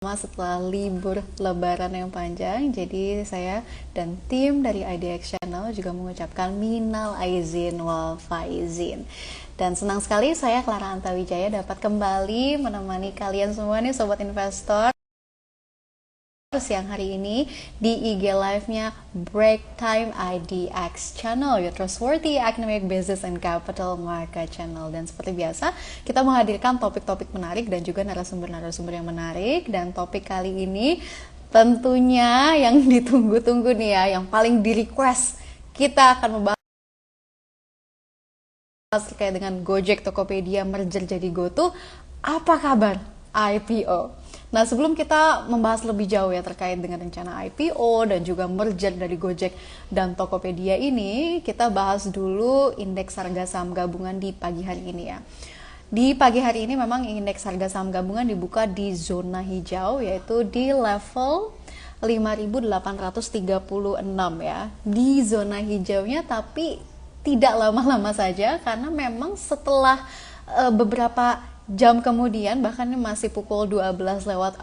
Setelah libur lebaran yang panjang, jadi saya dan tim dari IDX Channel juga mengucapkan minal aizin wal faizin. Dan senang sekali saya Clara Antawijaya dapat kembali menemani kalian semua nih Sobat Investor siang hari ini di IG Live-nya Break Time IDX Channel, your trustworthy economic business and capital market channel. Dan seperti biasa, kita menghadirkan topik-topik menarik dan juga narasumber-narasumber yang menarik. Dan topik kali ini tentunya yang ditunggu-tunggu nih ya, yang paling di-request. Kita akan membahas terkait dengan Gojek Tokopedia merger jadi GoTo. Apa kabar IPO? Nah, sebelum kita membahas lebih jauh ya terkait dengan rencana IPO dan juga merger dari Gojek dan Tokopedia ini, kita bahas dulu indeks harga saham gabungan di pagi hari ini ya. Di pagi hari ini memang indeks harga saham gabungan dibuka di zona hijau, yaitu di level 5.836 ya. Di zona hijaunya, tapi tidak lama-lama saja karena memang setelah beberapa jam kemudian, bahkan masih pukul 12:04,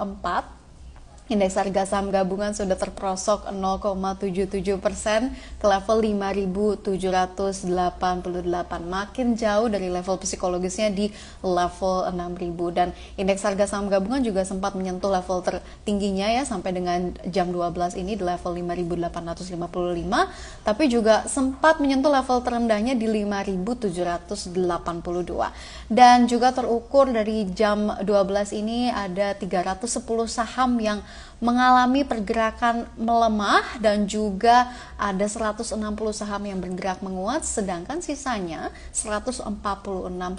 indeks harga saham gabungan sudah terprosok 0,77% ke level 5.788, makin jauh dari level psikologisnya di level 6.000. Dan indeks harga saham gabungan juga sempat menyentuh level tertingginya ya sampai dengan jam 12 ini di level 5.855, tapi juga sempat menyentuh level terendahnya di 5.782. Dan juga terukur dari jam 12 ini ada 310 saham yang mengalami pergerakan melemah dan juga ada 160 saham yang bergerak menguat, sedangkan sisanya 146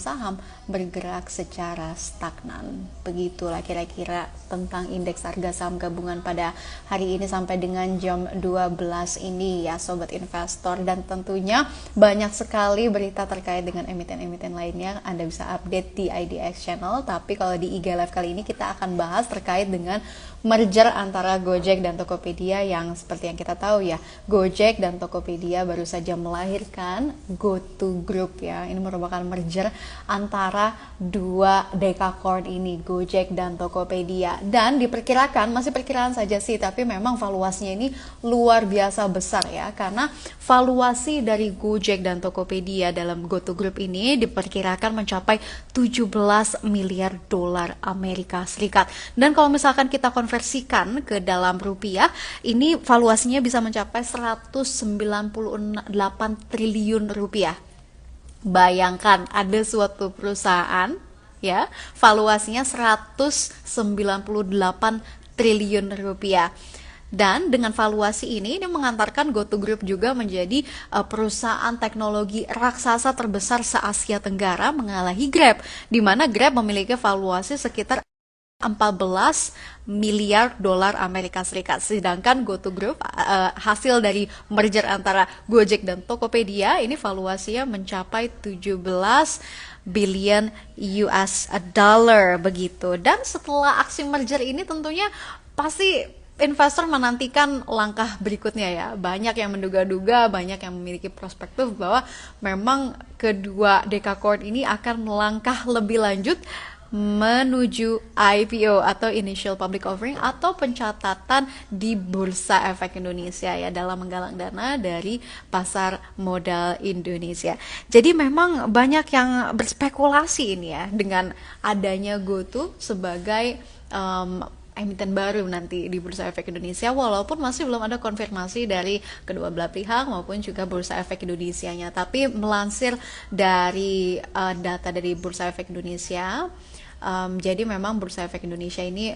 saham bergerak secara stagnan. Begitulah kira-kira tentang indeks harga saham gabungan pada hari ini sampai dengan jam 12 ini ya Sobat Investor. Dan tentunya banyak sekali berita terkait dengan emiten-emiten lainnya, Anda bisa update di IDX Channel. Tapi kalau di IG Live kali ini kita akan bahas terkait dengan merger antara Gojek dan Tokopedia, yang seperti yang kita tahu ya, Gojek dan Tokopedia baru saja melahirkan GoTo Group ya. Ini merupakan merger antara dua dekakorn ini, Gojek dan Tokopedia. Dan diperkirakan, masih perkiraan saja sih, tapi memang valuasinya ini luar biasa besar ya, karena valuasi dari Gojek dan Tokopedia dalam GoTo Group ini diperkirakan mencapai 17 miliar dolar Amerika Serikat. Dan kalau misalkan kita konversikan ke dalam rupiah, ini valuasinya bisa mencapai 198 triliun rupiah. Bayangkan ada suatu perusahaan ya, valuasinya 198 triliun rupiah. Dan dengan valuasi ini mengantarkan GoTo Group juga menjadi perusahaan teknologi raksasa terbesar se-Asia Tenggara, mengalahi Grab, di mana Grab memiliki valuasi sekitar 14 miliar dolar Amerika Serikat. Sedangkan GoTo Group hasil dari merger antara Gojek dan Tokopedia ini valuasinya mencapai 17 billion US dollar begitu. Dan setelah aksi merger ini tentunya pasti investor menantikan langkah berikutnya ya. Banyak yang menduga-duga, banyak yang memiliki perspektif bahwa memang kedua dekakorn ini akan melangkah lebih lanjut menuju IPO atau Initial Public Offering atau pencatatan di Bursa Efek Indonesia ya, dalam menggalang dana dari pasar modal Indonesia. Jadi memang banyak yang berspekulasi ini ya dengan adanya GoTo sebagai emiten baru nanti di Bursa Efek Indonesia, walaupun masih belum ada konfirmasi dari kedua belah pihak maupun juga Bursa Efek Indonesianya. Tapi melansir dari data dari Bursa Efek Indonesia, jadi memang Bursa Efek Indonesia ini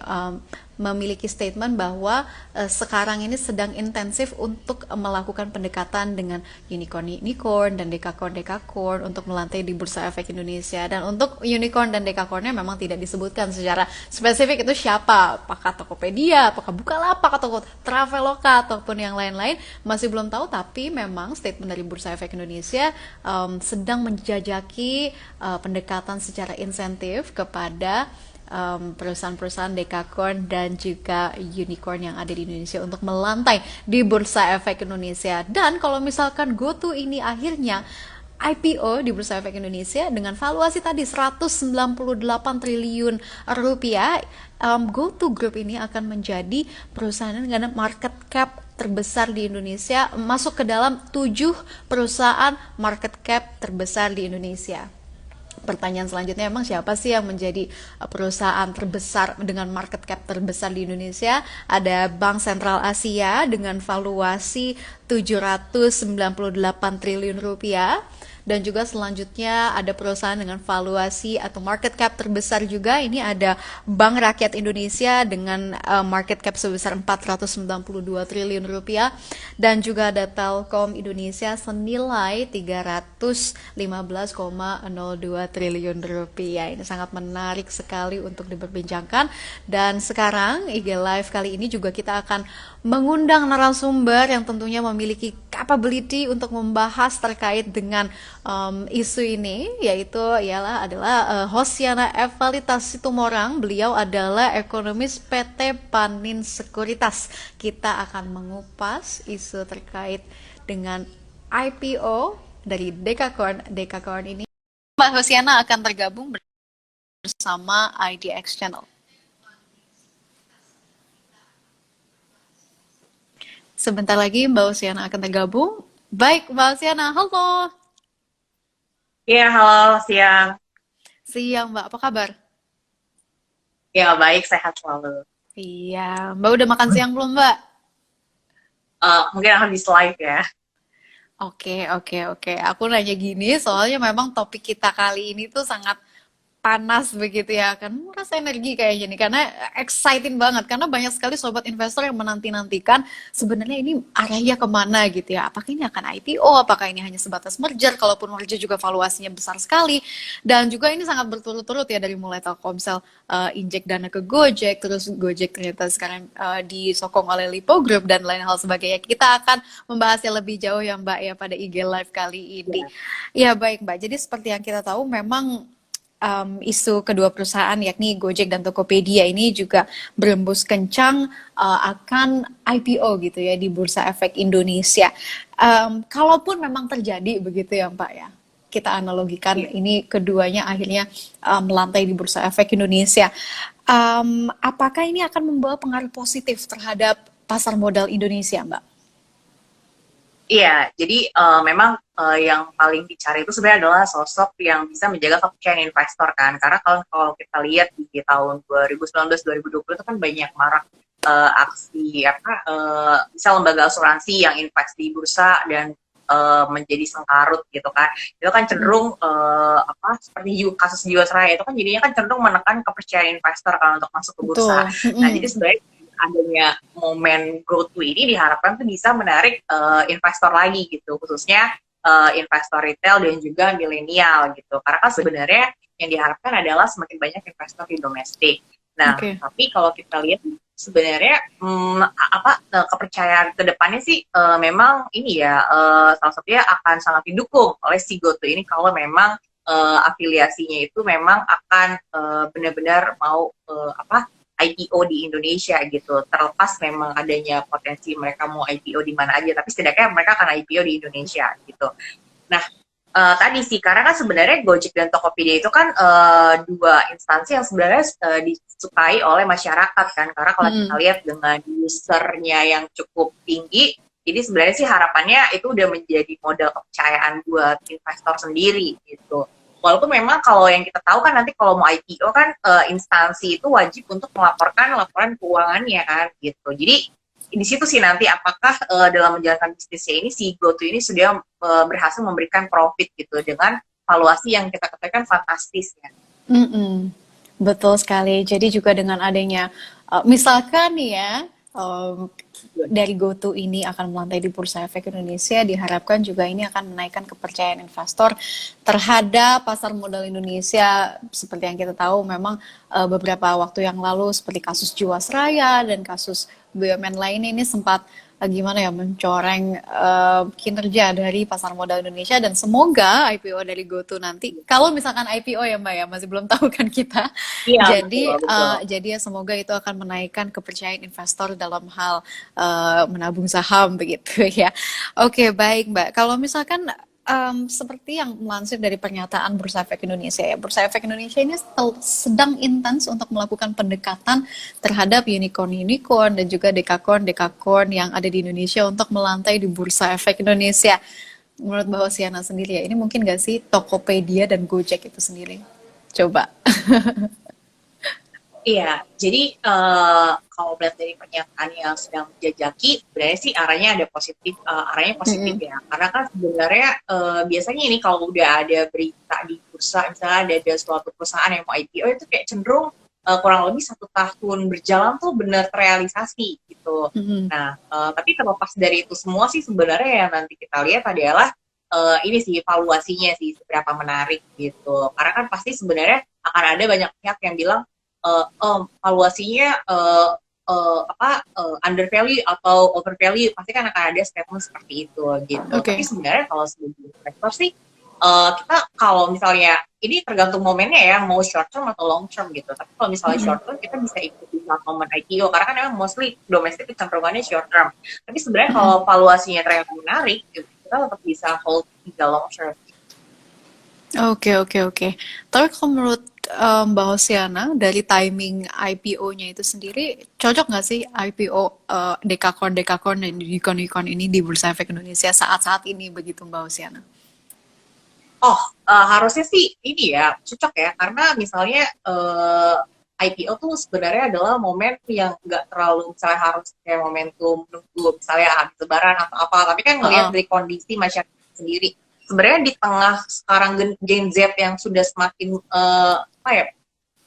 memiliki statement bahwa sekarang ini sedang intensif untuk melakukan pendekatan dengan unicorn dan dekakorn untuk melantai di Bursa Efek Indonesia. Dan untuk unicorn dan dekakornnya memang tidak disebutkan secara spesifik itu siapa, apakah Tokopedia, apakah Bukalapak, atau Traveloka ataupun yang lain-lain, masih belum tahu. Tapi memang statement dari Bursa Efek Indonesia sedang menjajaki pendekatan secara insentif kepada perusahaan-perusahaan dekakorn dan juga unicorn yang ada di Indonesia untuk melantai di Bursa Efek Indonesia. Dan kalau misalkan GoTo ini akhirnya IPO di Bursa Efek Indonesia dengan valuasi tadi 198 triliun rupiah. GoTo Group ini akan menjadi perusahaan dengan market cap terbesar di Indonesia, masuk ke dalam 7 perusahaan market cap terbesar di Indonesia. Pertanyaan selanjutnya, emang siapa sih yang menjadi perusahaan terbesar dengan market cap terbesar di Indonesia? Ada Bank Sentral Asia dengan valuasi 798 triliun rupiah. Dan juga selanjutnya ada perusahaan dengan valuasi atau market cap terbesar juga. Ini ada Bank Rakyat Indonesia dengan market cap sebesar 492 triliun rupiah. Dan juga ada Telkom Indonesia senilai 315,02 triliun rupiah. Ini sangat menarik sekali untuk diperbincangkan. Dan sekarang IG Live kali ini juga kita akan mengundang narasumber yang tentunya memiliki capability untuk membahas terkait dengan isu ini, yaitu adalah Hosiana Evalita Situmorang. Beliau adalah ekonomis PT Panin Sekuritas. Kita akan mengupas isu terkait dengan IPO dari Dekakorn ini. Mbak Hosiana akan tergabung bersama IDX Channel. Sebentar lagi Mbak Hosiana akan tergabung. Baik, Mbak Hosiana, halo. Iya, halo, siang. Siang, Mbak. Apa kabar? Ya, baik, sehat selalu. Iya, Mbak udah makan siang belum, Mbak? Mungkin habis live ya. Oke. Aku nanya gini, soalnya memang topik kita kali ini tuh sangat panas begitu ya kan, merasa energi kayaknya nih karena exciting banget karena banyak sekali sobat investor yang menanti-nantikan sebenarnya ini arahnya kemana gitu ya, apakah ini akan IPO, apakah ini hanya sebatas merger, kalaupun merger juga valuasinya besar sekali, dan juga ini sangat berturut-turut ya dari mulai Telkomsel injek dana ke Gojek, terus Gojek ternyata sekarang disokong oleh Lipo Group dan lain hal sebagainya. Kita akan membahasnya lebih jauh ya Mbak ya pada IG Live kali ini. Ya baik Mbak, jadi seperti yang kita tahu memang isu kedua perusahaan yakni Gojek dan Tokopedia ini juga berembus kencang akan IPO gitu ya di Bursa Efek Indonesia. Kalaupun memang terjadi begitu ya Pak ya, kita analogikan ini keduanya akhirnya melantai di Bursa Efek Indonesia. Apakah ini akan membawa pengaruh positif terhadap pasar modal Indonesia, Mbak? Iya, jadi memang yang paling dicari itu sebenarnya adalah sosok yang bisa menjaga kepercayaan investor kan. Karena kalau kita lihat di tahun 2019-2020 itu kan banyak marak aksi bisa lembaga asuransi yang invest di bursa dan menjadi sengkarut gitu kan. Itu kan cenderung seperti kasus Jiwasraya itu kan jadinya kan cenderung menekan kepercayaan investor kan untuk masuk ke bursa. Betul. Nah, jadi sebenarnya adanya momen GoTo ini diharapkan tuh bisa menarik investor lagi gitu, khususnya investor retail dan juga milenial gitu. Karena kan sebenarnya yang diharapkan adalah semakin banyak investor di domestik. Nah, tapi kalau kita lihat sebenarnya kepercayaan ke depannya sih memang ini ya salah satunya akan sangat didukung oleh si GoTo ini kalau memang afiliasinya itu memang akan benar-benar mau IPO di Indonesia gitu. Terlepas memang adanya potensi mereka mau IPO di mana aja, tapi setidaknya mereka akan IPO di Indonesia gitu. Nah, tadi sih karena kan sebenarnya Gojek dan Tokopedia itu kan dua instansi yang sebenarnya disukai oleh masyarakat kan. Karena kalau kita lihat dengan usernya yang cukup tinggi, jadi sebenarnya sih harapannya itu udah menjadi modal kepercayaan buat investor sendiri gitu. Walaupun memang kalau yang kita tahu kan nanti kalau mau IPO kan instansi itu wajib untuk melaporkan laporan keuangannya kan gitu. Jadi di situ sih nanti apakah dalam menjalankan bisnisnya ini si GoTo ini sudah berhasil memberikan profit gitu dengan valuasi yang kita katakan fantastis ya. Betul sekali. Jadi juga dengan adanya misalkan ya dari GoTo ini akan melantai di Bursa Efek Indonesia, diharapkan juga ini akan menaikkan kepercayaan investor terhadap pasar modal Indonesia. Seperti yang kita tahu memang beberapa waktu yang lalu seperti kasus Jiwasraya dan kasus BUMN lainnya ini sempat mencoreng kinerja dari pasar modal Indonesia, dan semoga IPO dari GoTo nanti, kalau misalkan IPO ya Mbak ya, masih belum tahu kan kita. Iya, Jadi ya semoga itu akan menaikkan kepercayaan investor dalam hal menabung saham begitu ya. Oke, baik Mbak. Kalau misalkan seperti yang melansir dari pernyataan Bursa Efek Indonesia ya, Bursa Efek Indonesia ini sedang intens untuk melakukan pendekatan terhadap unicorn-unicorn dan juga dekakorn-dekakorn yang ada di Indonesia untuk melantai di Bursa Efek Indonesia. Menurut Mbak Hosiana sendiri ya, ini mungkin nggak sih Tokopedia dan Gojek itu sendiri? Coba. Iya, jadi kalau melihat dari pernyataan yang sedang menjajaki, sebenarnya sih arahnya positif Mm-mm. ya. Karena kan sebenarnya biasanya ini kalau udah ada berita di bursa, misalnya ada suatu perusahaan yang mau IPO itu kayak cenderung kurang lebih 1 tahun berjalan tuh benar terrealisasi gitu. Mm-mm. Nah, tapi terlepas dari itu semua sih sebenarnya yang nanti kita lihat adalah ini sih valuasinya sih seberapa menarik gitu. Karena kan pasti sebenarnya akan ada banyak pihak yang bilang valuasinya undervalue atau overvalue, pasti kan akan ada statement seperti itu gitu. Tapi Oke. sebenarnya kalau sebagai investor sih kita kalau misalnya ini tergantung momennya ya, mau short term atau long term gitu. Tapi kalau misalnya Mm-mm. short term kita bisa ikuti saat momen IPO karena kan memang mostly domestik kecenderungannya short term. Tapi sebenarnya Mm-mm. kalau valuasinya ternyata menarik, kita tetap bisa hold hingga long term. Oke, oke, oke. Tapi kalau menurut Mbak Hosiana, dari timing IPO-nya itu sendiri, cocok nggak sih IPO Dekakorn dan Unicorn-Unicorn ini di Bursa Efek Indonesia saat-saat ini begitu Mbak Hosiana? Oh, harusnya sih ini ya cocok ya karena misalnya IPO tuh sebenarnya adalah momen yang nggak terlalu misalnya harus kayak momentum menunggu misalnya habis lebaran atau apa, tapi kan ngelihat Heeh. dari kondisi masyarakat sendiri. Sebenarnya di tengah sekarang Gen Z yang sudah semakin apa ya,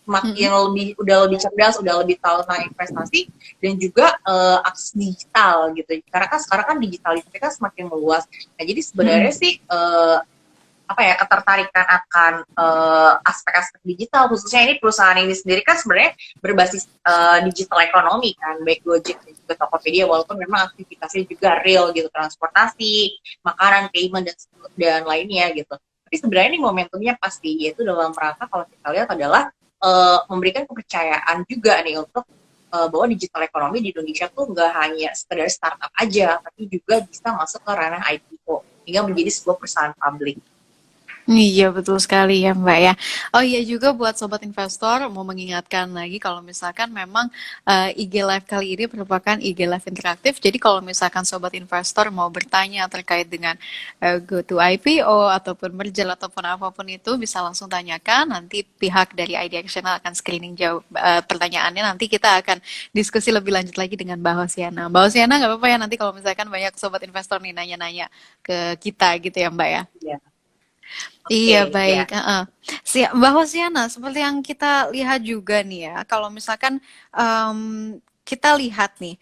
semakin Mm-mm. udah lebih cerdas, udah lebih tahu tentang investasi dan juga akses digital gitu. Karena kan sekarang kan digitalisasi kan semakin meluas. Nah, jadi sebenarnya Mm-mm. sih apa ya, ketertarikan akan aspek-aspek digital, khususnya ini perusahaan ini sendiri kan sebenarnya berbasis digital ekonomi kan, baik Gojek dan juga Tokopedia, walaupun memang aktivitasnya juga real gitu, transportasi, makanan, payment dan lainnya gitu. Tapi sebenarnya ini momentumnya pasti, yaitu dalam rangka kalau kita lihat adalah memberikan kepercayaan juga nih untuk bahwa digital ekonomi di Indonesia tuh nggak hanya sekedar startup aja, tapi juga bisa masuk ke ranah IPO hingga menjadi sebuah perusahaan publik. Iya betul sekali ya Mbak ya. Oh iya juga buat sobat investor mau mengingatkan lagi kalau misalkan memang IG Live kali ini merupakan IG Live interaktif. Jadi kalau misalkan sobat investor mau bertanya terkait dengan go to IPO ataupun merger ataupun apapun itu bisa langsung tanyakan. Nanti pihak dari IDXchannel akan screening jawab pertanyaannya. Nanti kita akan diskusi lebih lanjut lagi dengan Mbak Hosiana. Mbak Hosiana nggak apa-apa ya nanti kalau misalkan banyak sobat investor nih nanya-nanya ke kita gitu ya Mbak ya. Ya, Iya oke, baik, ya. heeh. Mbak Hosiana, seperti yang kita lihat juga nih ya, kalau misalkan em, kita lihat nih,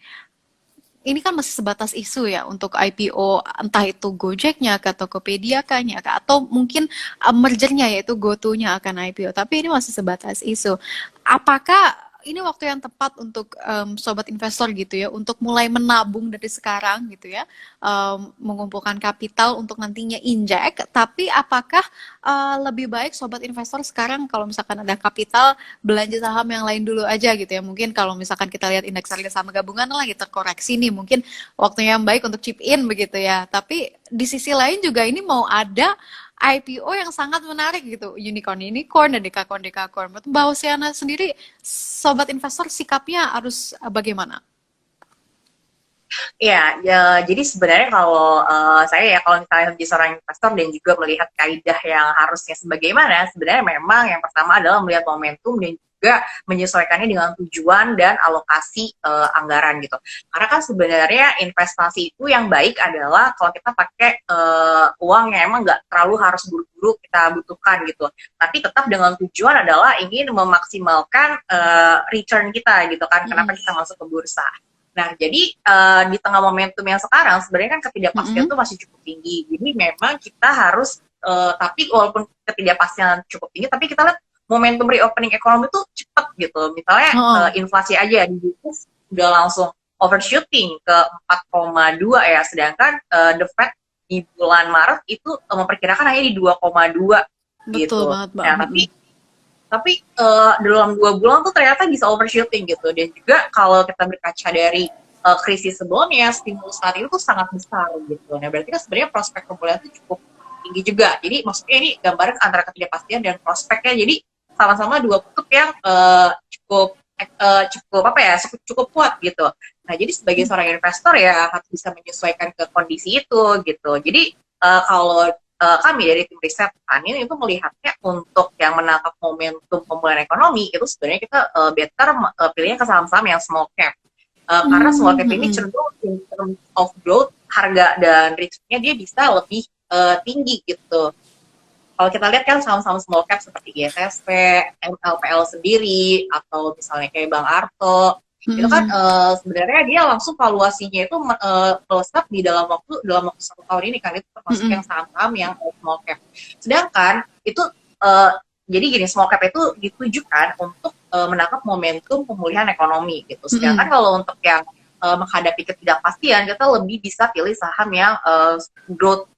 ini kan masih sebatas isu ya untuk IPO, entah itu Gojeknya ke Tokopedia kahnya, atau mungkin mergernya yaitu GoTo-nya akan IPO, tapi ini masih sebatas isu. Apakah ini waktu yang tepat untuk sobat investor gitu ya, untuk mulai menabung dari sekarang gitu ya, mengumpulkan kapital untuk nantinya injek, tapi apakah lebih baik sobat investor sekarang kalau misalkan ada kapital belanja saham yang lain dulu aja gitu ya. Mungkin kalau misalkan kita lihat indeks harga saham gabungan lagi terkoreksi nih, mungkin waktunya yang baik untuk chip in begitu ya. Tapi di sisi lain juga ini mau ada IPO yang sangat menarik gitu, unicorn dan dekakorn. Menurut Mbak Hosiana sendiri, sobat investor sikapnya harus bagaimana? Ya, ya, jadi sebenarnya kalau saya ya kalau misalnya menjadi seorang investor dan juga melihat kaidah yang harusnya sebagaimana, sebenarnya memang yang pertama adalah melihat momentum dan juga menyesuaikannya dengan tujuan dan alokasi anggaran gitu. Karena kan sebenarnya investasi itu yang baik adalah kalau kita pakai uang yang emang nggak terlalu harus buru-buru kita butuhkan gitu. Tapi tetap dengan tujuan adalah ingin memaksimalkan return kita gitu kan. Kenapa Mm-mm. kita masuk ke bursa? Nah, jadi di tengah momentum yang sekarang sebenarnya kan ketidakpastian Mm-mm. itu masih cukup tinggi. Jadi memang kita harus, tapi walaupun ketidakpastian cukup tinggi, tapi kita lihat momentum reopening ekonomi itu cepat gitu. Misalnya Oh, inflasi aja di US udah langsung overshooting ke 4,2 ya, sedangkan The Fed di bulan Maret itu memperkirakan hanya di 2,2 betul gitu. banget, Mbak. Nah, Mm-mm. tapi dalam 2 bulan tuh ternyata bisa overshooting gitu, dan juga kalau kita berkaca dari krisis sebelumnya, stimulus saat itu tuh sangat besar gitu. Nah berarti kan sebenarnya prospek pemulihan itu cukup tinggi juga. Jadi maksudnya ini gambaran antara ketidakpastian dan prospeknya. Jadi sama-sama dua kutub yang cukup cukup apa ya cukup kuat gitu. Nah jadi sebagai seorang investor ya harus bisa menyesuaikan ke kondisi itu gitu. Jadi kalau kami dari tim riset Tanin itu melihatnya untuk yang menangkap momentum pemulihan ekonomi itu sebenarnya kita better pilihnya ke saham-saham yang small cap. Karena small cap ini cenderung in terms of growth harga dan risk-nya dia bisa lebih tinggi gitu. Kalau kita lihat kan saham-saham small cap seperti ISSP, MLPL sendiri, atau misalnya kayak Bang Arto, itu kan sebenarnya dia langsung valuasinya itu melesat di dalam waktu 1 tahun ini kan, itu termasuk yang saham-saham yang small cap. Sedangkan itu jadi gini, small cap itu ditujukan untuk menangkap momentum pemulihan ekonomi gitu. Sedangkan kalau untuk yang menghadapi ketidakpastian, kita lebih bisa pilih saham yang growth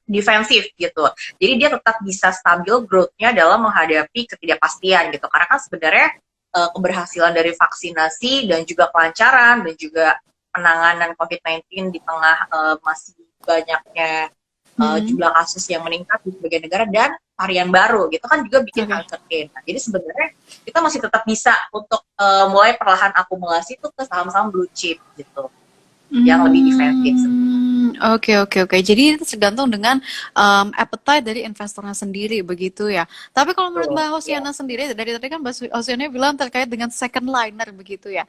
defensif gitu. Jadi dia tetap bisa stabil growth-nya dalam menghadapi ketidakpastian gitu. Karena kan sebenarnya keberhasilan dari vaksinasi dan juga kelancaran dan juga penanganan COVID-19 di tengah masih banyaknya jumlah kasus yang meningkat di sebagian negara dan varian baru gitu kan juga bikin uncertain. Nah, jadi sebenarnya kita masih tetap bisa untuk mulai perlahan akumulasi itu ke saham-saham blue chip gitu. Yang lebih defensif. Oke. Jadi itu tergantung dengan appetite dari investornya sendiri begitu ya. Tapi kalau menurut Mbak Hosiana sendiri, dari tadi kan Mbak Hosiana bilang terkait dengan second liner begitu ya.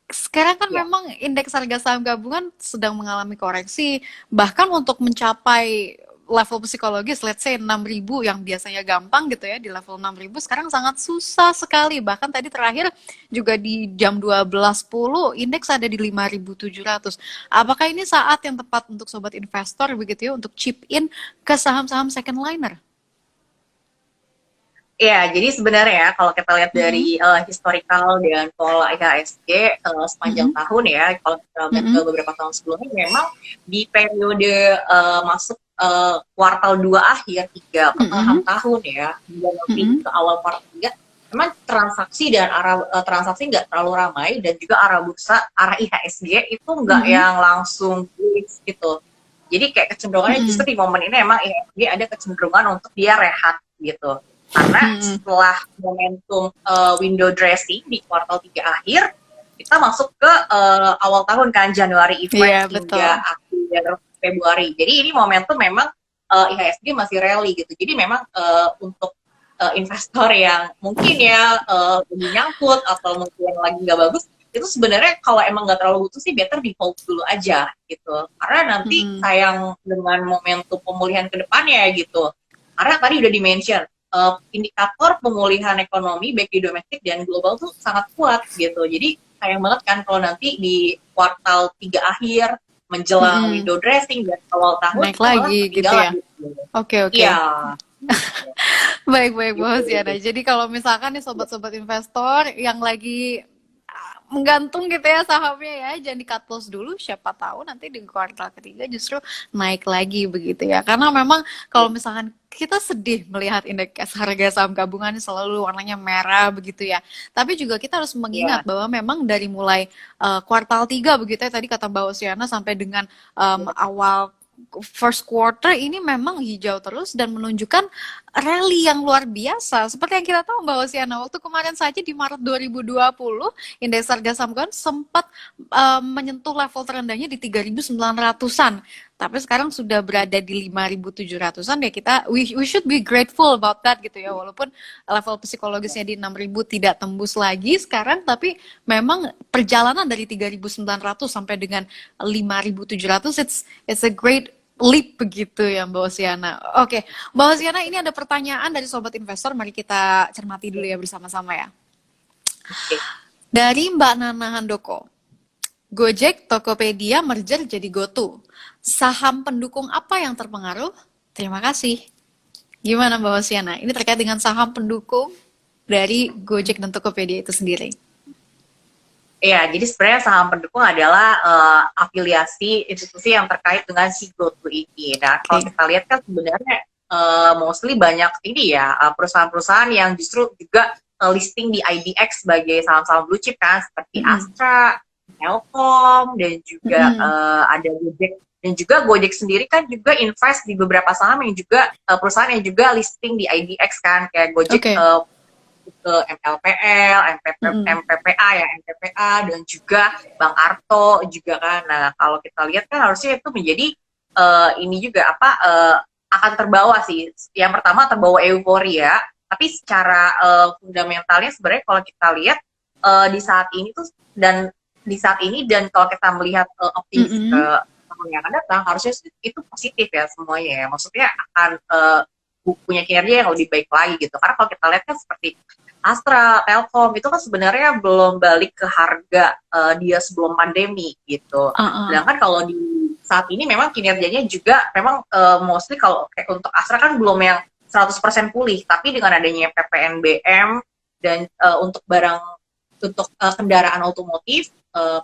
Sekarang kan memang indeks harga saham gabungan sedang mengalami koreksi, bahkan untuk mencapai level psikologis, let's say 6.000 yang biasanya gampang gitu ya, di level 6.000 sekarang sangat susah sekali. Bahkan tadi terakhir juga di jam 12.10 indeks ada di 5.700. Apakah ini saat yang tepat untuk sobat investor begitu ya, untuk chip in ke saham-saham second liner? Ya, jadi sebenarnya ya kalau kita lihat dari historical dan pola IHSG sepanjang tahun ya, kalau kita lihat ke beberapa tahun sebelumnya, memang di periode masuk kuartal 2 akhir 3 pertengahan tahun ya, dan nanti ke awal kuartal 3, memang transaksi dan arah transaksi nggak terlalu ramai dan juga arah bursa, arah IHSG itu nggak yang langsung gitu. Jadi kayak kecenderungannya justru di momen ini emang IHSG ada kecenderungan untuk dia rehat gitu. Karena setelah momentum window dressing di kuartal 3 akhir, kita masuk ke awal tahun kan, Januari effect hingga akhir Februari. Jadi ini momentum memang IHSG masih rally gitu. Jadi memang untuk investor yang mungkin ya lebih nyangkut atau mungkin lagi nggak bagus, itu sebenarnya kalau emang nggak terlalu butuh sih better di hold dulu aja gitu. Karena nanti sayang dengan momentum pemulihan ke depannya gitu. Karena tadi udah di-mention, indikator pemulihan ekonomi baik di domestik dan global tuh sangat kuat gitu. Jadi sayang banget kan kalau nanti di kuartal 3 akhir menjelang window dressing dan awal tahun naik lagi gitu ya. Oke. Iya. Baik Bu Hosiana. Jadi kalau misalkan nih sobat-sobat investor yang lagi menggantung gitu ya sahamnya ya, jangan di cut loss dulu, siapa tahu nanti di kuartal ketiga justru naik lagi begitu ya. Karena memang kalau misalkan kita sedih melihat indeks harga saham gabungan selalu warnanya merah begitu ya. Tapi juga kita harus mengingat bahwa memang dari mulai kuartal 3 begitu ya, tadi kata Mbak Hosiana sampai dengan awal first quarter ini memang hijau terus dan menunjukkan rally yang luar biasa. Seperti yang kita tahu Mbak Hosiana, waktu kemarin saja di Maret 2020 indeks harga saham kan sempat menyentuh level terendahnya di 3.900-an. Tapi sekarang sudah berada di 5.700-an ya, kita we should be grateful about that gitu ya, walaupun level psikologisnya di 6.000 tidak tembus lagi sekarang, tapi memang perjalanan dari 3.900 sampai dengan 5.700 it's a great leap begitu ya Mbak Hosiana. Oke, Mbak Hosiana, ini ada pertanyaan dari sobat investor, mari kita cermati dulu ya bersama-sama ya. Dari Mbak Nana Handoko. Gojek, Tokopedia merger jadi GoTo. Saham pendukung apa yang terpengaruh? Terima kasih. Gimana Mbak Hosiana? Ini terkait dengan saham pendukung dari Gojek dan Tokopedia itu sendiri. Iya, jadi sebenarnya saham pendukung adalah afiliasi institusi yang terkait dengan si GoTo ini. Nah, kalau kita lihat kan sebenarnya mostly banyak ini ya perusahaan-perusahaan yang justru juga listing di IDX sebagai saham-saham blue chip kan, seperti Astra, Telkom, dan juga ada Gojek Dan juga Gojek sendiri kan juga invest di beberapa saham yang juga perusahaan yang juga listing di IDX kan, kayak Gojek Oke. ke MLPL, Mm-mm. MPPA ya, MPPA, dan juga Bang Arto juga kan. Nah, kalau kita lihat kan harusnya itu menjadi ini juga apa akan terbawa sih. Yang pertama terbawa euforia, tapi secara fundamentalnya sebenarnya kalau kita lihat di saat ini tuh dan di saat ini dan kalau kita melihat optimis ke Mm-mm. tahun yang akan datang harusnya itu positif ya semuanya ya. Maksudnya akan punya kinerja yang lebih baik lagi gitu. Karena kalau kita lihat kan seperti Astra, Telkom itu kan sebenarnya belum balik ke harga dia sebelum pandemi gitu. Uh-uh. Sedangkan kalau di saat ini memang kinerjanya juga memang mostly kalau kayak untuk Astra kan belum yang 100% pulih, tapi dengan adanya PPNBM dan untuk barang untuk kendaraan otomotif,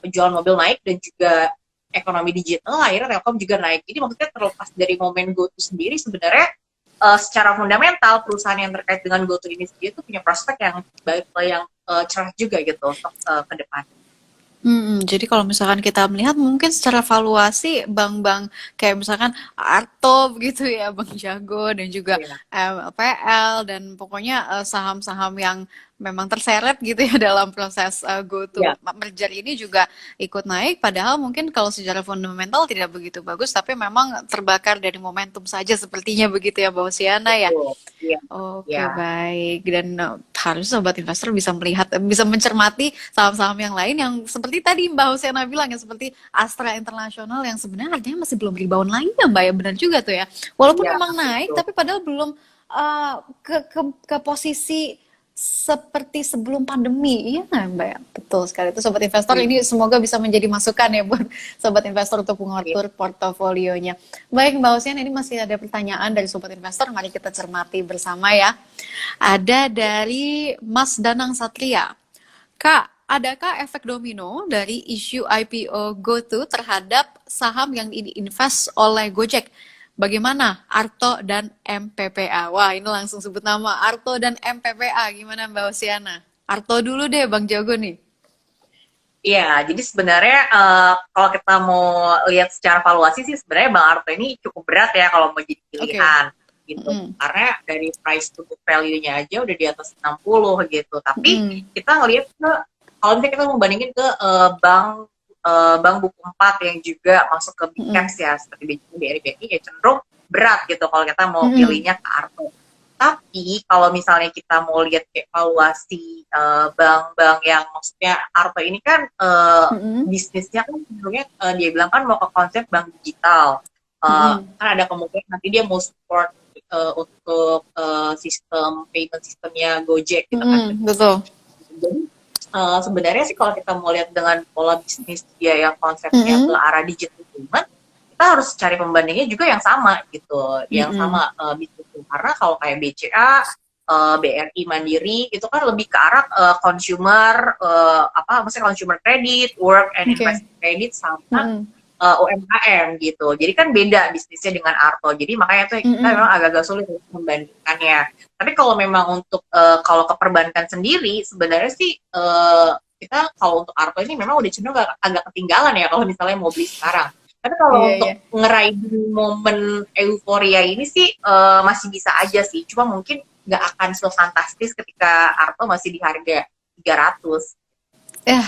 penjualan mobil naik dan juga ekonomi digital akhirnya Telkom juga naik. Jadi maksudnya terlepas dari momen GoTo sendiri sebenarnya secara fundamental perusahaan yang terkait dengan GoTo ini sendiri itu punya prospek yang baik yang cerah juga gitu untuk ke depan. Jadi kalau misalkan kita melihat mungkin secara valuasi bank-bank kayak misalkan Arto begitu ya, Bank Jago dan juga Ya, PL dan pokoknya saham-saham yang memang terseret gitu ya dalam proses GoTo ya, merger ini juga ikut naik. Padahal mungkin kalau secara fundamental tidak begitu bagus, tapi memang terbakar dari momentum saja sepertinya begitu ya, Mbak Oceana ya. betul. Iya, Oke, ya. baik. Dan harus sobat investor bisa melihat, bisa mencermati saham-saham yang lain yang seperti tadi Mbak Husiana bilang ya, seperti Astra Internasional yang sebenarnya harganya masih belum rebound lagi ya Mbak ya, benar juga tuh ya. Walaupun Iya, memang naik, betul. tapi padahal belum ke posisi seperti sebelum pandemi, iya nggak Mbak ya? Betul sekali. Itu sobat investor Iya, ini semoga bisa menjadi masukan ya buat sobat investor untuk iya. mengatur portofolionya. Baik Mbak Husiana, ini masih ada pertanyaan dari sobat investor, mari kita cermati bersama ya. Ada dari Mas Danang Satria. Kak, adakah efek domino dari isu IPO GoTo terhadap saham yang diinvest oleh Gojek? Bagaimana Arto dan MPPA? Wah, ini langsung sebut nama Arto dan MPPA. Gimana Mbak Oceana? Arto dulu deh, Bang Jago nih. Iya, jadi sebenarnya kalau kita mau lihat secara valuasi sih sebenarnya Bang Arto ini cukup berat ya kalau mau jadi Oke. pilihan gitu. Mm-mm. Karena dari price to book value-nya aja udah di atas 60 gitu. Tapi Mm-mm. kita ngelihat ke kalau misalnya kita mau bandingin ke bank buku 4 yang juga masuk ke big Mm-mm. caps ya seperti BRI BRI ya cenderung berat gitu kalau kita mau Mm-mm. pilihnya ke Arto. Tapi kalau misalnya kita mau lihat kayak valuasi bank-bank yang maksudnya Arto ini kan Mm-mm. bisnisnya kan sebenarnya dia bilang kan mau ke konsep bank digital. Mm-mm. Kan ada kemungkinan nanti dia mau support untuk sistem payment sistemnya Gojek gitu kan. Mm-mm. Betul. Jadi sebenarnya sih kalau kita mau lihat dengan pola bisnis dia yang konsepnya ke Mm-mm. arah digital payment, kita harus cari pembandingnya juga yang sama gitu, yang Mm-mm. sama bisnisnya. Karena kalau kayak BCA, BRI Mandiri itu kan lebih ke arah consumer maksudnya consumer credit, work and Oke. investment credit sama Mm-mm. UMKM gitu. Jadi kan beda bisnisnya dengan Arto. Jadi makanya tuh kita Mm-mm. memang agak-agak sulit untuk membandingkannya. Tapi kalau memang untuk kalau ke perbankan sendiri sebenarnya sih kita kalau untuk Arto ini memang udah cenderung agak ketinggalan ya kalau misalnya mau beli sekarang. Tapi kalau Iya, untuk iya. ngeraih momen euforia ini sih masih bisa aja sih. Cuma mungkin nggak akan sefantastis ketika Arto masih di harga 300. Ya,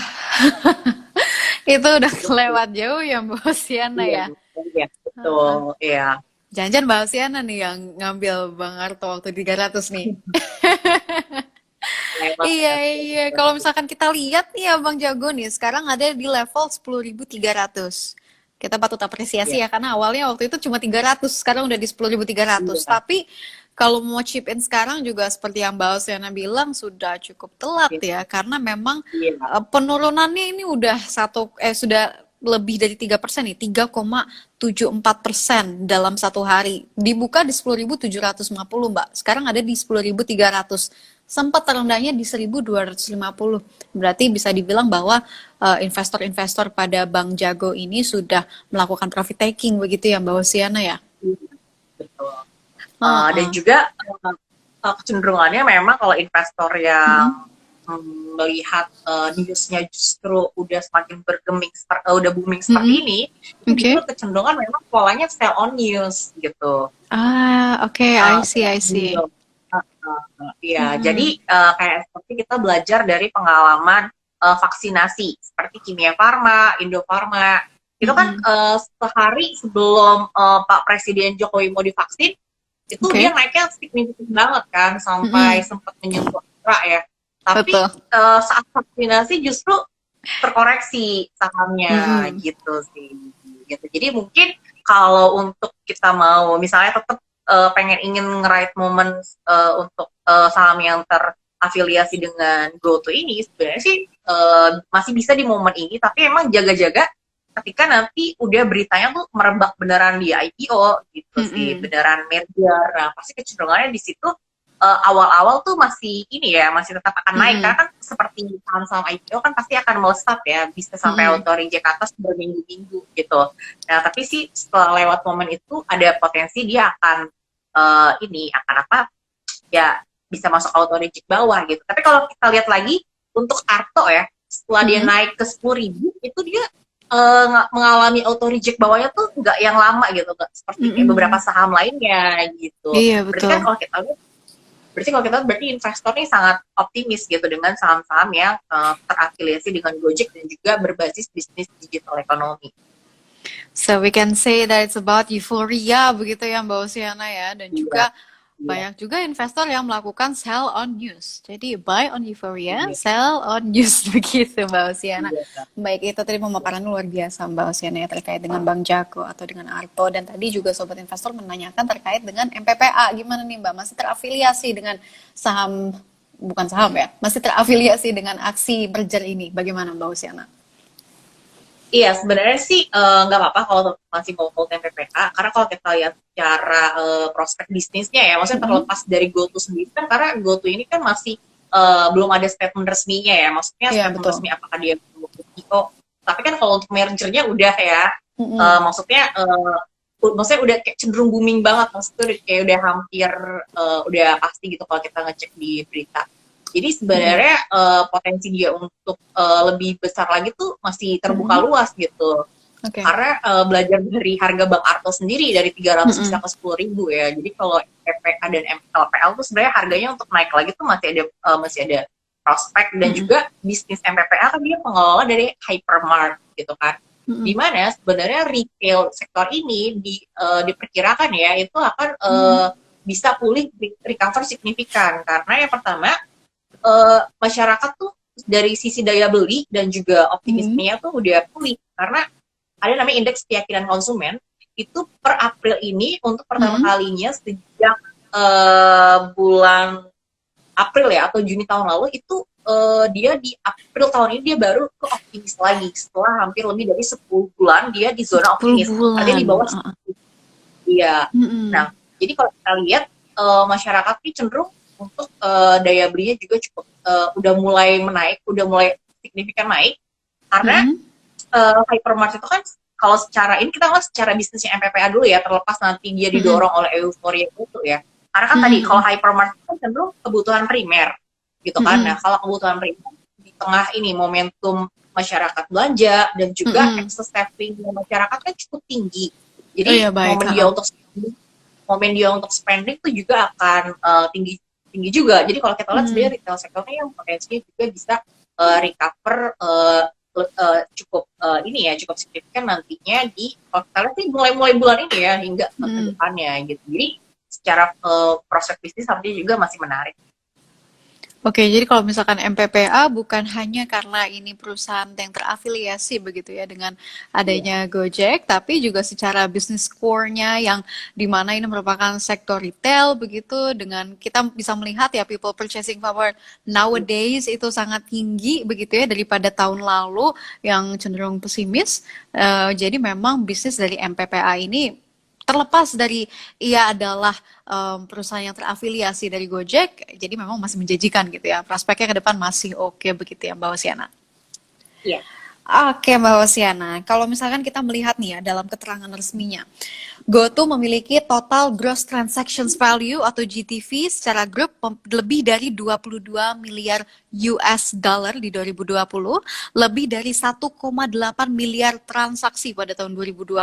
itu udah kelewat jauh ya Mbak Oceana Iya, ya. iya, betul. Iya. Jangan-jangan Mbak Oceana nih yang ngambil Bang Arto waktu 300 nih. Lewat Iya, ya. iya. Kalau misalkan kita lihat nih ya Bang Jago nih, sekarang ada di level 10.300. Kita patut apresiasi Iya, ya, karena awalnya waktu itu cuma 300, sekarang udah di 10.300. iya, Tapi kalau mau chip in sekarang juga seperti yang Mbak Oceana bilang sudah cukup telat iya, ya, karena memang iya, penurunannya ini udah sudah lebih dari 3% nih, 3,74% dalam satu hari. Dibuka di 10.750 Mbak. Sekarang ada di 10.300. Sempat terendahnya di 1.250. Berarti bisa dibilang bahwa investor-investor pada Bank Jago ini sudah melakukan profit taking begitu ya Mbak Oceana ya? iya, betul. Dan Heeh. juga kecenderungannya memang kalau investor yang Mm-mm. melihat newsnya justru udah semakin bergeming, udah booming seperti Mm-mm. ini, itu Oke. justru kecenderungan memang polanya sell on news gitu. Oke, I see, I see. Gitu. Iya, jadi Mm-mm. kayak seperti kita belajar dari pengalaman vaksinasi seperti Kimia Farma, Indofarma. Itu kan Mm-mm. sehari sebelum Pak Presiden Jokowi mau divaksin, itu dia Oke. naiknya signifikan banget kan sampai Mm-mm. sempat menyentuh angka ya. Tapi Betul. saat vaksinasi justru terkoreksi sahamnya Mm-mm. gitu sih. Gitu. Jadi mungkin kalau untuk kita mau misalnya tetap pengen ingin nge-ride moment untuk saham yang terafiliasi dengan GoTo ini sebenarnya sih masih bisa di momen ini, tapi emang jaga-jaga ketika nanti udah beritanya tuh merebak beneran di IPO gitu sih, Mm-mm. beneran merger. Nah, pasti kecenderungannya di situ awal-awal tuh masih ini ya, masih tetap akan naik Mm-mm. karena kan seperti saham-saham IPO kan pasti akan melesat ya, bisa sampai Mm-mm. auto reject atas berminggu-minggu gitu. Nah, tapi sih setelah lewat momen itu ada potensi dia akan ini akan apa ya, bisa masuk auto reject bawah gitu. Tapi kalau kita lihat lagi untuk Arto ya, setelah dia Mm-mm. naik ke 10.000 itu dia mengalami auto reject bawahnya tuh nggak yang lama gitu, nggak seperti kayak beberapa Mm-mm. saham lainnya gitu. Iya, Berarti kan betul. kalau kita berarti investor nih sangat optimis gitu dengan saham-saham yang terafiliasi dengan Gojek dan juga berbasis bisnis digital ekonomi. So we can say that it's about euphoria begitu ya Mbak Oceana ya, dan Iya, juga iya, banyak juga investor yang melakukan sell on news. Jadi buy on euphoria, iya, sell on news begitu Mbak Oceana. iya, Baik, itu tadi pemaparan luar biasa Mbak Oceana ya terkait dengan Bang Jago atau dengan Arto, dan tadi juga sobat investor menanyakan terkait dengan MPPA. Gimana nih Mbak? Masih terafiliasi dengan saham, bukan saham ya, masih terafiliasi dengan aksi merger ini. Bagaimana Mbak Oceana? iya, sebenarnya sih nggak apa-apa kalau masih mau hold MPPA, karena kalau kita lihat secara prospek bisnisnya ya, maksudnya Mm-mm. terlepas dari GoTo sendiri kan, karena GoTo ini kan masih belum ada statement resminya ya, maksudnya Iya, statement betul. resmi apakah dia mau IPO. Tapi kan kalau untuk mergernya udah ya, Mm-mm. maksudnya udah kayak cenderung booming banget, maksudnya udah kayak udah hampir udah pasti gitu kalau kita ngecek di berita. Jadi Mm-mm. sebenarnya potensi dia untuk lebih besar lagi tuh masih terbuka Mm-mm. luas gitu. Oke. Karena belajar dari harga Bang Arto sendiri dari 300 bisa Mm-mm. ke 10.000 ya. Jadi kalau PPA dan MPLPL tuh sebenarnya harganya untuk naik lagi tuh masih ada prospek, dan Mm-mm. juga bisnis MPPA kan dia pengelola dari hypermart gitu kan. Di Mm-mm. mana sebenarnya retail sektor ini diperkirakan ya itu akan Mm-mm. bisa pulih recover signifikan, karena yang pertama masyarakat tuh dari sisi daya beli dan juga Mm-mm. optimismenya tuh udah pulih, karena ada namanya indeks keyakinan konsumen itu per April ini untuk pertama Mm-mm. kalinya sejak bulan April ya atau Juni tahun lalu itu dia di April tahun ini dia baru ke optimis lagi setelah hampir lebih dari 10 bulan dia di zona 10 optimis, artinya bulan. di bawah. Iya. Mm-mm. Nah, jadi kalau kita lihat masyarakat ini cenderung untuk daya belinya juga cukup udah mulai menaik, udah mulai signifikan naik, karena Mm-mm. hypermart itu kan kalau secara ini kita ngeliat secara bisnisnya MPPA dulu ya, terlepas nanti dia Mm-mm. didorong oleh euforia itu ya. Karena kan tadi kalau Mm-mm. hypermart itu kan cenderung kebutuhan primer gitu kan. Nah, Mm-mm. kalau kebutuhan primer di tengah ini momentum masyarakat belanja dan juga Mm-mm. excess saving masyarakat kan cukup tinggi. Oh Jadi ya, baik. momen dia untuk spending tuh juga akan tinggi tinggi juga. Jadi kalau kita lihat sebenarnya Mm. retail sektornya yang potensinya juga bisa recover cukup ini ya, cukup signifikan nantinya di kalau kita lihat sih mulai bulan ini ya hingga ke Mm. depannya gitu. Jadi secara prospek bisnis artinya juga masih menarik. Oke, jadi kalau misalkan MPPA bukan hanya karena ini perusahaan yang terafiliasi begitu ya dengan Iya. adanya Gojek, tapi juga secara bisnis core-nya yang dimana ini merupakan sektor retail begitu, dengan kita bisa melihat ya people purchasing power nowadays itu sangat tinggi begitu ya daripada tahun lalu yang cenderung pesimis. Jadi memang bisnis dari MPPA ini terlepas dari ia adalah perusahaan yang terafiliasi dari Gojek, jadi memang masih menjanjikan gitu ya. Prospeknya ke depan masih oke begitu ya Mbak Osiana. Iya. Oke, Mbak Hosiana. Kalau misalkan kita melihat nih ya dalam keterangan resminya, GoTo memiliki total gross transactions value atau GTV secara grup lebih dari 22 miliar US dollar di 2020, lebih dari 1,8 miliar transaksi pada tahun 2020,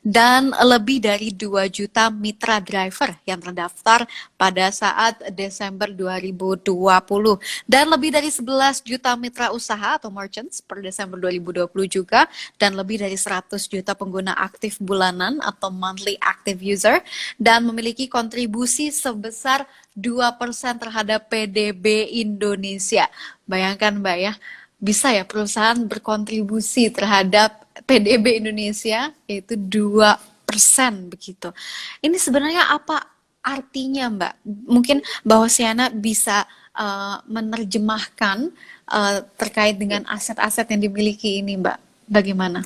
dan lebih dari 2 juta mitra driver yang terdaftar pada saat Desember 2020, dan lebih dari 11 juta mitra usaha atau merchants per Desember 2020 juga, dan lebih dari 100 juta pengguna aktif bulanan atau monthly active user, dan memiliki kontribusi sebesar 2% terhadap PDB Indonesia. Bayangkan Mbak ya, bisa ya perusahaan berkontribusi terhadap PDB Indonesia yaitu 2% begitu. Ini sebenarnya apa artinya Mbak? Mungkin Mbak Hosiana bisa menerjemahkan terkait dengan aset-aset yang dimiliki ini, Mbak. Bagaimana?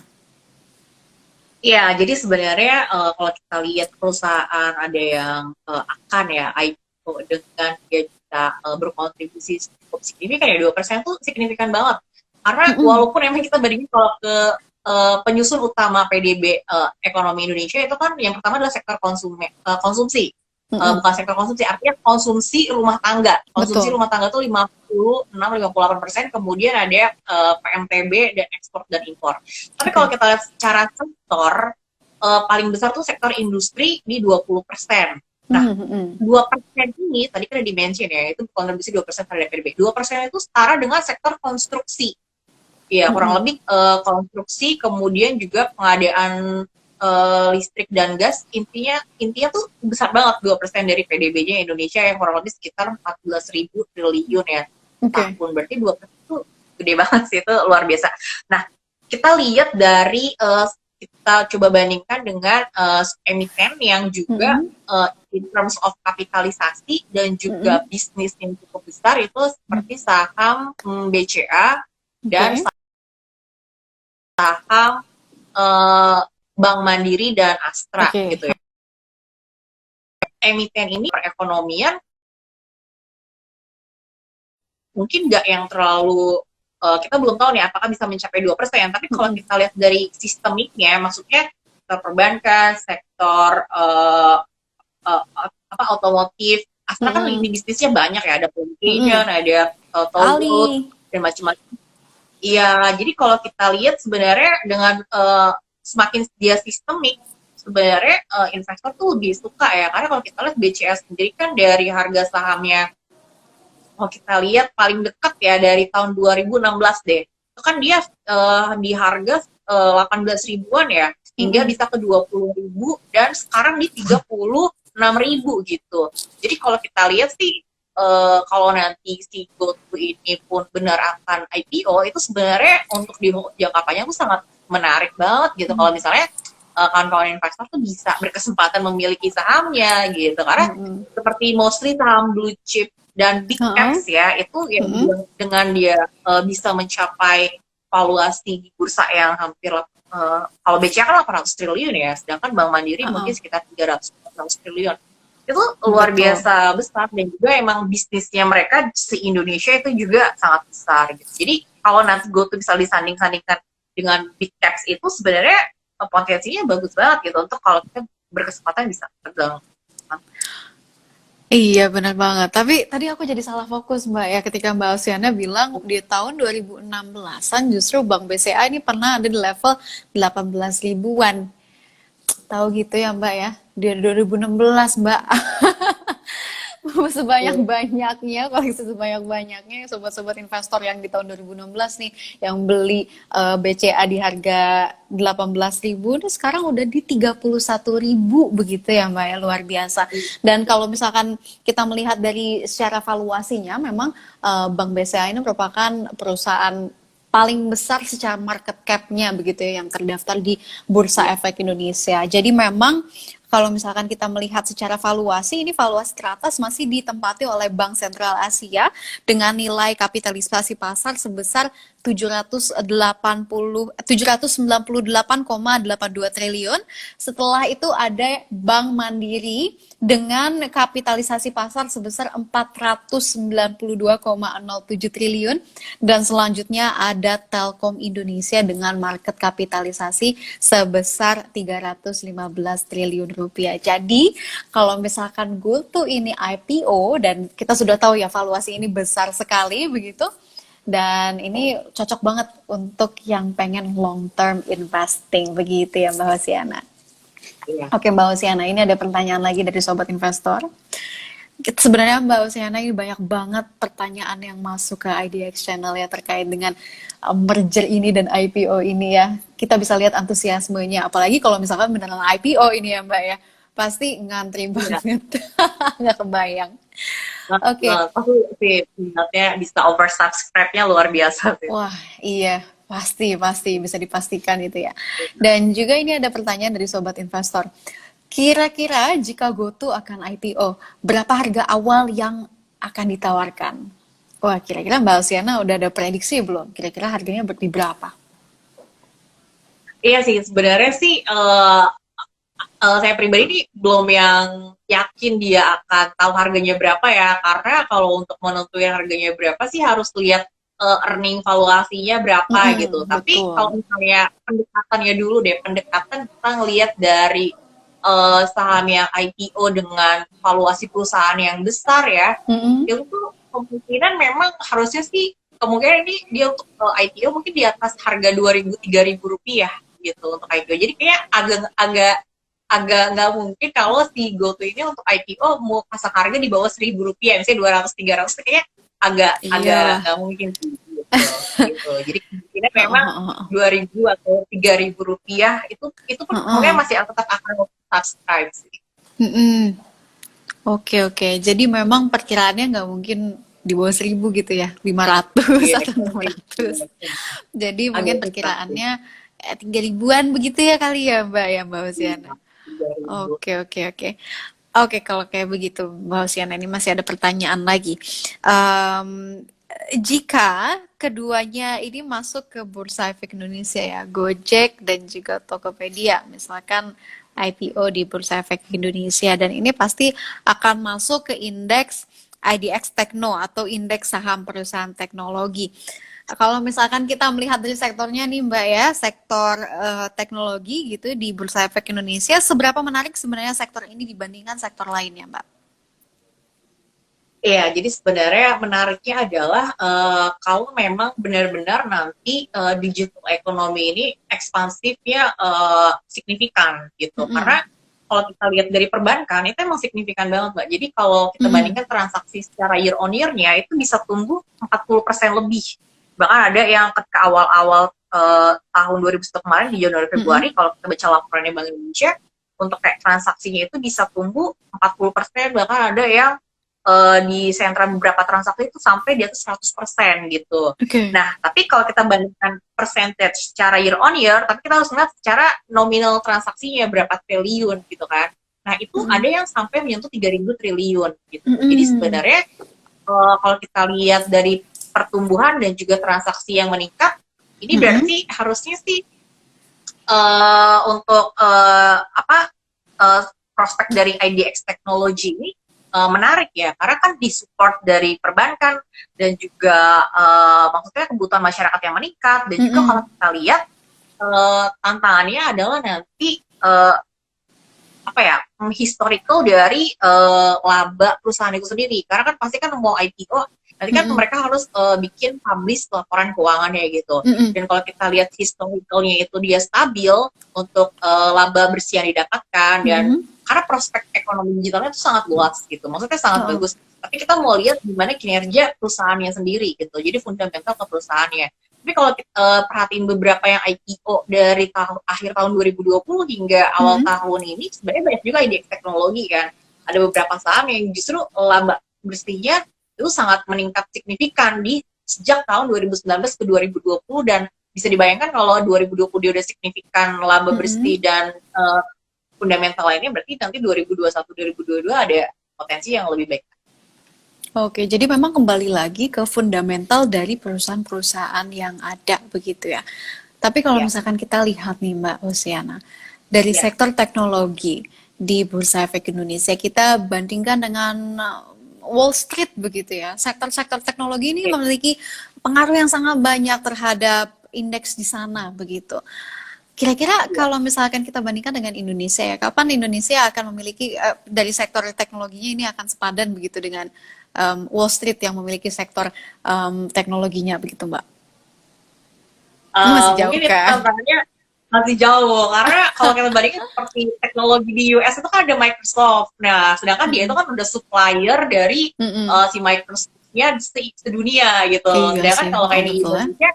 Ya, jadi sebenarnya kalau kita lihat perusahaan ada yang akan ya IPO dengan dia bisa berkontribusi cukup signifikan ya 2% itu signifikan banget. Karena walaupun emang kita bandingin kalau ke penyusun utama PDB ekonomi Indonesia itu kan yang pertama adalah sektor konsumsi. Bukan sektor konsumsi, artinya konsumsi rumah tangga. Konsumsi Betul. rumah tangga itu 56-58%, kemudian ada PMTB dan ekspor dan impor. Tapi kalau kita lihat secara sektor, paling besar tuh sektor industri di 20%. Nah, 2% ini tadi kan di-mention ya, itu kontribusi 2% terhadap PDB. 2% itu setara dengan sektor konstruksi. Ya, kurang lebih konstruksi, kemudian juga pengadaan listrik dan gas, intinya tuh besar banget 2% dari PDB-nya Indonesia yang kurang lebih sekitar 14.000 triliun ya tahun. Berarti 2% itu gede banget sih, itu luar biasa. Nah, kita lihat dari kita coba bandingkan dengan emiten yang juga in terms of kapitalisasi dan juga bisnis yang cukup besar itu seperti saham BCA dan saham Bank Mandiri dan Astra gitu ya. Emiten ini perekonomian mungkin nggak yang terlalu kita belum tahu nih apakah bisa mencapai 2%, tapi kalau kita lihat dari sistemiknya, maksudnya sektor perbankan, sektor otomotif, Astra kan lini bisnisnya banyak ya, ada communication, ada toll dan macam-macam. Iya, jadi kalau kita lihat sebenarnya dengan semakin dia sistemik, sebenarnya investor tuh lebih suka ya, karena kalau kita lihat BCA sendiri kan dari harga sahamnya, kalau kita lihat paling dekat ya dari tahun 2016 deh, itu kan dia di harga 18 ribuan ya, hingga bisa ke 20 ribu, dan sekarang di 36 ribu gitu. Jadi kalau kita lihat sih, kalau nanti si GoTo ini pun benar akan IPO, itu sebenarnya untuk di jangka panjang itu sangat menarik banget gitu. Kalau misalnya kawan-kawan investor tuh bisa berkesempatan memiliki sahamnya gitu, karena seperti mostly saham blue chip dan big caps ya, itu yang dengan dia bisa mencapai valuasi di bursa yang hampir kalau BCA kan 800 triliun ya, sedangkan Bank Mandiri mungkin sekitar 300 triliun. Itu luar biasa besar, dan juga emang bisnisnya mereka se-Indonesia itu juga sangat besar gitu. Jadi kalau nanti GoTo bisa disanding-sandingkan dengan big caps itu sebenarnya potensinya bagus banget gitu untuk kalau kita berkesempatan bisa pegang. Iya benar banget. Tapi tadi aku jadi salah fokus Mbak ya ketika Mbak Oceana bilang di tahun 2016-an justru Bank BCA ini pernah ada di level 18 ribuan. Tahu gitu ya Mbak ya. Di 2016 Mbak. Sebanyak-banyaknya, koleksi sebanyak-banyaknya sobat-sobat investor yang di tahun 2016 nih yang beli BCA di harga 18.000 dan sekarang udah di 31.000 begitu ya Mbak ya, luar biasa. Dan kalau misalkan kita melihat dari secara valuasinya, memang Bank BCA ini merupakan perusahaan paling besar secara market cap-nya begitu ya yang terdaftar di Bursa Efek Indonesia. Jadi memang kalau misalkan kita melihat secara valuasi, ini valuasi teratas masih ditempati oleh Bank Sentral Asia dengan nilai kapitalisasi pasar sebesar 798,82 triliun. Setelah itu ada Bank Mandiri dengan kapitalisasi pasar sebesar 492,07 triliun, dan selanjutnya ada Telkom Indonesia dengan market kapitalisasi sebesar 315 triliun rupiah. Jadi kalau misalkan GoTo ini IPO, dan kita sudah tahu ya valuasi ini besar sekali begitu, dan ini cocok banget untuk yang pengen long term investing begitu ya Mbak Hosiana. Iya. Oke Mbak Hosiana, ini ada pertanyaan lagi dari Sobat Investor. Sebenarnya Mbak Hosiana, ini banyak banget pertanyaan yang masuk ke IDX Channel ya terkait dengan merger ini dan IPO ini ya. Kita bisa lihat antusiasmenya, apalagi kalau misalkan beneran IPO ini ya Mbak ya. Pasti ngantri banget, nggak kebayang. Oke. Pasti sih minatnya bisa oversubscribe-nya luar biasa sih. Wah, iya, pasti bisa dipastikan itu ya. Dan juga ini ada pertanyaan dari Sobat Investor. Kira-kira jika GoTo akan IPO, berapa harga awal yang akan ditawarkan? Wah, kira-kira Mbak Hosiana udah ada prediksi belum? Kira-kira harganya di berapa? Iya sih, sebenarnya sih saya pribadi nih belum yang yakin dia akan tahu harganya berapa ya, karena kalau untuk menentuin harganya berapa sih harus lihat earning valuasinya berapa gitu. Tapi kalau misalnya pendekatannya dulu deh, pendekatan kita ngelihat dari saham yang IPO dengan valuasi perusahaan yang besar ya, itu tuh kemungkinan memang harusnya sih kemungkinan ini dia untuk IPO mungkin di atas harga 2.000-3.000 rupiah gitu untuk IPO. Jadi kayak agak nggak mungkin kalau si GoTo ini untuk IPO mau pasang harga di bawah 1.000 rupiah, misalnya 200-300, kayaknya agak nggak mungkin gitu. Jadi kemungkinan memang 2.000 atau 3.000 rupiah itu pun mungkin masih tetap akan subscribe sih. Oke. Jadi memang perkiraannya nggak mungkin di bawah 1.000 gitu ya, 500 atau 600. Jadi mungkin perkiraannya 3.000-an begitu ya kali ya Mbak Hosiana. Oke. Oke, kalau kayak begitu Mbak Hosiana, ini masih ada pertanyaan lagi. Jika keduanya ini masuk ke Bursa Efek Indonesia ya, Gojek dan juga Tokopedia, misalkan IPO di Bursa Efek Indonesia, dan ini pasti akan masuk ke indeks IDX Tekno atau indeks saham perusahaan teknologi. Kalau misalkan kita melihat dari sektornya nih Mbak ya, sektor teknologi gitu di Bursa Efek Indonesia, seberapa menarik sebenarnya sektor ini dibandingkan sektor lainnya Mbak? Iya, jadi sebenarnya menariknya adalah kalau memang benar-benar nanti digital ekonomi ini ekspansifnya signifikan gitu. Karena kalau kita lihat dari perbankan itu emang signifikan banget Mbak. Jadi kalau kita bandingkan transaksi secara year on year-nya itu bisa tumbuh 40% lebih. Bahkan ada yang ketika awal-awal tahun 2001 kemarin di Januari Februari, kalau kita baca laporannya Bank Indonesia, untuk kayak transaksinya itu bisa tumbuh 40%, bahkan ada yang di sentra beberapa transaksi itu sampai di atas 100% gitu. Nah, tapi kalau kita bandingkan percentage secara year on year, tapi kita harus lihat secara nominal transaksinya berapa triliun gitu kan. Nah, itu ada yang sampai menyentuh 3.000 triliun gitu. Jadi sebenarnya kalau kita lihat dari pertumbuhan dan juga transaksi yang meningkat, ini berarti harusnya sih untuk prospek dari IDX Technology ini menarik ya, karena kan disupport dari perbankan dan juga maksudnya kebutuhan masyarakat yang meningkat, dan juga kalau kita lihat tantangannya adalah nanti historical dari laba perusahaan itu sendiri, karena kan pasti kan mau IPO nanti kan mereka harus bikin publish laporan keuangannya gitu. Dan kalau kita lihat historicalnya itu dia stabil untuk laba bersih yang didapatkan, dan karena prospek ekonomi digitalnya itu sangat luas gitu, maksudnya sangat bagus. Tapi kita mau lihat gimana kinerja perusahaannya sendiri gitu, jadi fundamental ke perusahaannya. Tapi kalau kita perhatiin beberapa yang IPO dari akhir tahun 2020 hingga awal tahun ini, sebenarnya banyak juga IDX teknologi kan. Ada beberapa saham yang justru laba bersihnya itu sangat meningkat signifikan di sejak tahun 2019 ke 2020, dan bisa dibayangkan kalau 2020 dia udah signifikan laba bersih dan fundamental lainnya, berarti nanti 2021-2022 ada potensi yang lebih baik. Oke, jadi memang kembali lagi ke fundamental dari perusahaan-perusahaan yang ada begitu ya. Tapi kalau Ya, misalkan kita lihat nih Mbak Luciana, dari ya, sektor teknologi di Bursa Efek Indonesia, kita bandingkan dengan Wall Street begitu ya. Sektor-sektor teknologi ini oke. memiliki pengaruh yang sangat banyak terhadap indeks di sana begitu. Kira-kira Ya. kalau misalkan kita bandingkan dengan Indonesia ya, kapan Indonesia akan memiliki dari sektor teknologinya ini akan sepadan begitu dengan Wall Street yang memiliki sektor teknologinya begitu, Mbak? Masih jauh Mungkin itu kan? tantangannya masih jauh karena kalau kita bandingin seperti teknologi di US itu kan ada Microsoft. Nah, sedangkan dia itu Mm-mm. kan udah supplier dari Mm-mm. si Microsoft-nya sedunia gitu. Iya Sedangkan sih, kalau kayak di betul ya. Indonesia,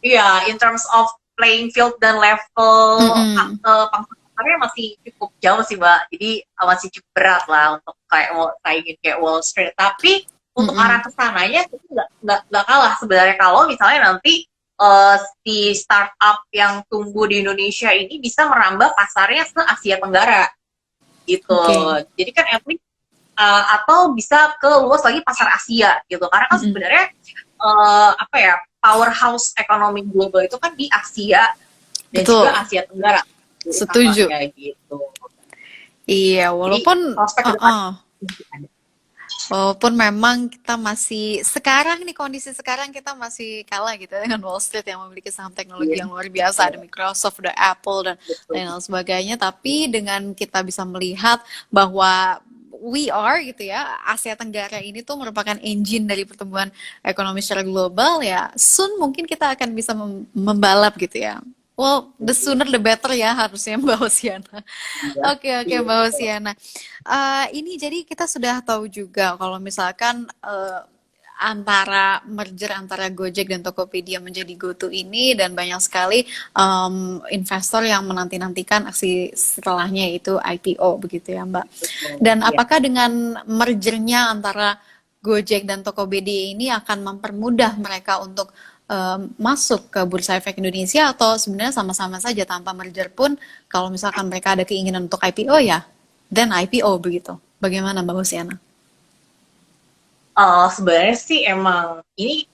iya, in terms of playing field dan level Mm-mm. pangsa pasarnya masih cukup jauh sih, Mbak. Jadi masih cukup berat lah untuk kayak saingin kayak Wall Street. Tapi untuk arah Mm-mm. ke sananya itu nggak kalah sebenarnya kalau misalnya nanti si startup yang tumbuh di Indonesia ini bisa merambah pasarnya ke Asia Tenggara gitu. Oke. Jadi kan at least atau bisa ke luas lagi pasar Asia gitu. Karena kan Mm-mm. sebenarnya apa ya, powerhouse ekonomi global itu kan di Asia dan juga Betul, Asia Tenggara setuju. utamanya gitu. Iya, Jadi walaupun prospek ke depan uh-uh. masih ada. Walaupun memang kita masih sekarang nih kondisi sekarang kita masih kalah gitu dengan Wall Street yang memiliki saham teknologi Iya, yang luar biasa, ada Microsoft, ada Apple dan betul. lain sebagainya. Tapi dengan kita bisa melihat bahwa we are gitu ya, Asia Tenggara ini tuh merupakan engine dari pertumbuhan ekonomi secara global ya. Soon mungkin kita akan bisa membalap gitu ya. Well, the sooner the better ya harusnya Mbak Hosiana. Iya, Oke, oke, iya, Mbak betul. Hosiana. Ini jadi kita sudah tahu juga kalau misalkan antara merger antara Gojek dan Tokopedia menjadi GoTo ini dan banyak sekali investor yang menanti-nantikan aksi setelahnya yaitu IPO begitu ya Mbak. Betul. Dan Iya. apakah dengan mergernya antara Gojek dan Tokopedia ini akan mempermudah mereka untuk masuk ke Bursa Efek Indonesia atau sebenarnya sama-sama saja tanpa merger pun kalau misalkan mereka ada keinginan untuk IPO ya, then IPO begitu. Bagaimana Mbak Hosiana? Sebenarnya sih emang ini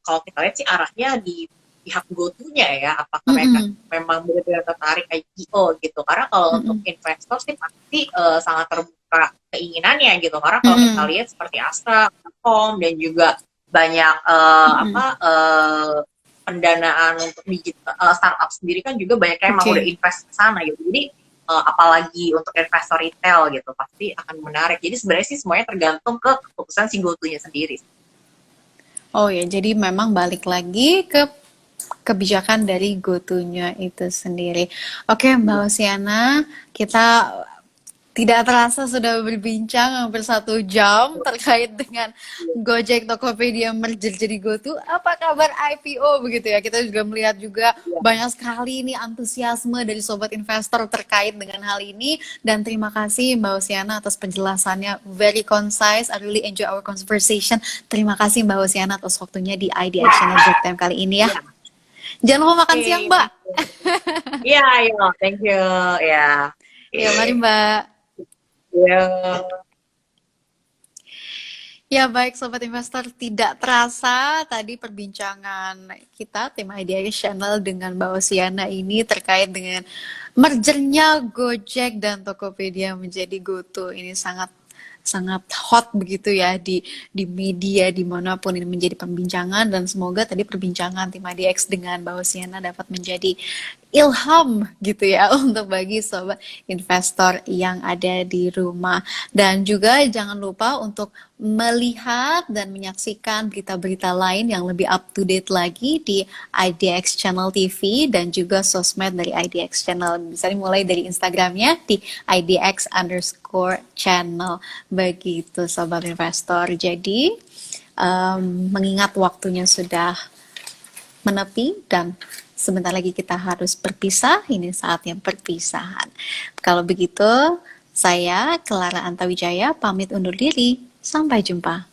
kalau kita lihat sih arahnya di pihak GoTo-nya ya, apakah mereka Mm-mm. memang benar-benar tertarik IPO gitu. Karena kalau untuk Mm-mm. investor sih pasti sangat terbuka keinginannya gitu. Karena kalau kita Mm-mm. lihat seperti Astra, Telkom dan juga banyak Mm-mm. pendanaan untuk digital startup sendiri kan juga banyak yang emang udah Oke. invest ke sana gitu. Jadi apalagi untuk investor retail gitu pasti akan menarik. Jadi sebenarnya sih semuanya tergantung ke keputusan si GoTo-nya sendiri. Oh ya, jadi memang balik lagi ke kebijakan dari GoTo-nya itu sendiri. Oke, Mbak Iya. Hosiana, kita tidak terasa sudah berbincang hampir 1 jam terkait dengan Gojek Tokopedia merger jadi GoTo. Apa kabar IPO begitu ya? Kita juga melihat juga Iya. banyak sekali ini antusiasme dari sobat investor terkait dengan hal ini. Dan terima kasih Mbak Hosiana atas penjelasannya. Very concise. I really enjoy our conversation. Terima kasih Mbak Hosiana atas waktunya di ID Channel Job Time kali ini ya. Iya. Jangan lupa makan siang Oke, Mbak. iya, iya, thank you. Ya. Ya, mari Oke. Mbak. Ya. Ya baik Sobat Investor, tidak terasa tadi perbincangan kita tim IDX Channel dengan Mbak Osiana ini terkait dengan mergernya Gojek dan Tokopedia menjadi GoTo. Ini sangat sangat hot begitu ya di media dimanapun ini menjadi perbincangan dan semoga tadi perbincangan tim IDX dengan Mbak Osiana dapat menjadi ilham gitu ya untuk bagi sobat investor yang ada di rumah. Dan juga jangan lupa untuk melihat dan menyaksikan berita-berita lain yang lebih up to date lagi di IDX Channel TV dan juga sosmed dari IDX Channel. Bisa dimulai dari Instagramnya di IDX_channel. Begitu sobat investor. Jadi mengingat waktunya sudah menepi dan sebentar lagi kita harus berpisah, ini saatnya perpisahan. Kalau begitu, saya Clara Antawijaya pamit undur diri. Sampai jumpa.